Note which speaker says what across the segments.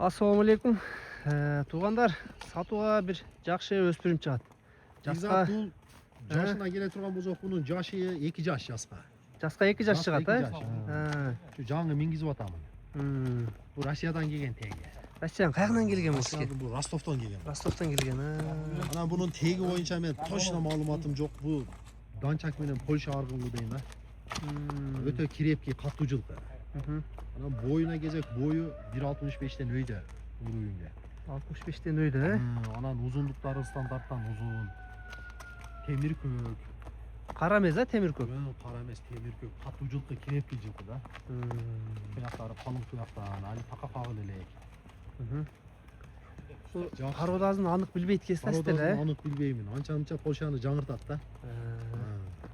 Speaker 1: Assalamu alaikum. Tuğanдар, satuğa bir jakşı öspürüm çat.
Speaker 2: Jaska bul yaşına gele turgan bozok bunun jaşı 2 jaş jaska.
Speaker 1: Jaska 2 jaş çıgat ha?
Speaker 2: Şu жаңы мингизип атамын. Bu Rusiyadan kelген tegi.
Speaker 1: Россияның қаяғынан келген бұл сізге?
Speaker 2: Bu Rostov'dan kelgen.
Speaker 1: Rostov'tan kelген.
Speaker 2: Ana bunun tegi boyunca men toşna malumatım yok. Bu Dançak menen Polşa argılı deyim ha. Öte kirepki katlıcılık. Ana boyuna gezek boyu 1.65'ten öyle uruyunga.
Speaker 1: 65'ten öyle ha?
Speaker 2: Anan uzunlukları standarttan uzun. Temir kök.
Speaker 1: Qara emez ha, temir kök.
Speaker 2: Qara emas, temir kök. Katlıcılıkta kirepki жылқы da. Tuyaktары қалың tuyaktан, али пақа-пағыл элек.
Speaker 1: Пародазын анық білбейді кесілесіздер,
Speaker 2: Пародазын анық білбеймін. Анча-мынча Polşаны жаңыртат да.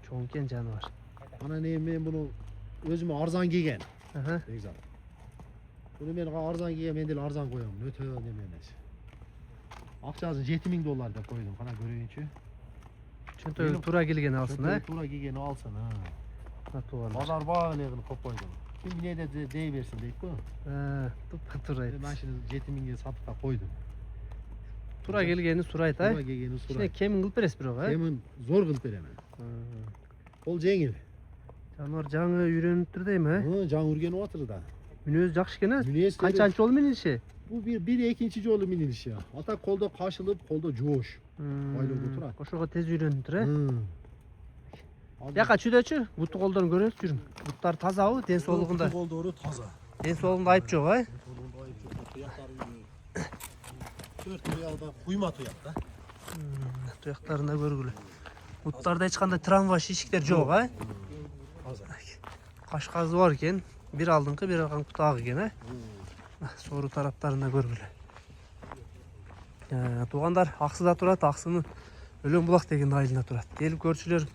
Speaker 1: Чоң екен жануар.
Speaker 2: Ана мен бұны өзіме арзан келген. Бекзат. Bunu men arzan giye men del arzan koyamın. Öte neme emas. Акчасын $7.000 деп koydum. Kana göreyinçi.
Speaker 1: Чөнтөгі тура келген алсын, ha?
Speaker 2: Тура келгени алсын, ha.
Speaker 1: Туғандар.
Speaker 2: Bazar bağılığını kop koydum. Kim ne de dey versin deyip bu.
Speaker 1: Тура ayt.
Speaker 2: Ben şimdi $7.000'e satıp da koydum.
Speaker 1: Тура келгени сурайт, ha?
Speaker 2: Тура келгени
Speaker 1: Кішкене
Speaker 2: сурайт.
Speaker 1: кемін қылып бересіз бирок, ha?
Speaker 2: Kemin zor kılıp veremem. Ол жеңіл.
Speaker 1: Жануар жаңы үйрөнүп тур дейм, ha?
Speaker 2: Жаң үргеніп отыр да.
Speaker 1: Мүнөзү жакшы экен, ha?
Speaker 2: Мүнөзү
Speaker 1: Канчанчы жол миниши?
Speaker 2: Bu bir ikinci yolu miniliş ya. Ata kolda kaşılıp kolda joş. Байлоого турат.
Speaker 1: Ошого тез үйрөнүп тур, ha? Яка чүйдөчү, буту колдон көрөбүз жүрүм. Буттар тазабы, ден соолугунда?
Speaker 2: Koldoru taza.
Speaker 1: Ден соолугунда айып жок, ha?
Speaker 2: Koldoru ayıp çok. Tuyaktары 4 tuyakta kuyma tuyak da.
Speaker 1: Туяктарында көргүлө. Буттарда эч кандай трамвай шишиктер жок, ha?
Speaker 2: Taza.
Speaker 1: Кашказы бар экен. Бир алдыңкы, бир аркаңкы бутагы экен, ha? Сору тараптарында көргүлө. Туугандар, Аксыда турат, Аксынын Өлөң булак деген айылында турат. Келип көрчүлөр,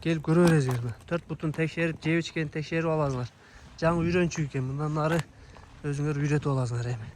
Speaker 1: келип көрө бересиңер. 4 бутун текшерип, жеп ичкени текшерип аласыңар. Жаңы үйрөнчү экен. Мындан ары өзүңөр үйрөтүп аласыңар эми.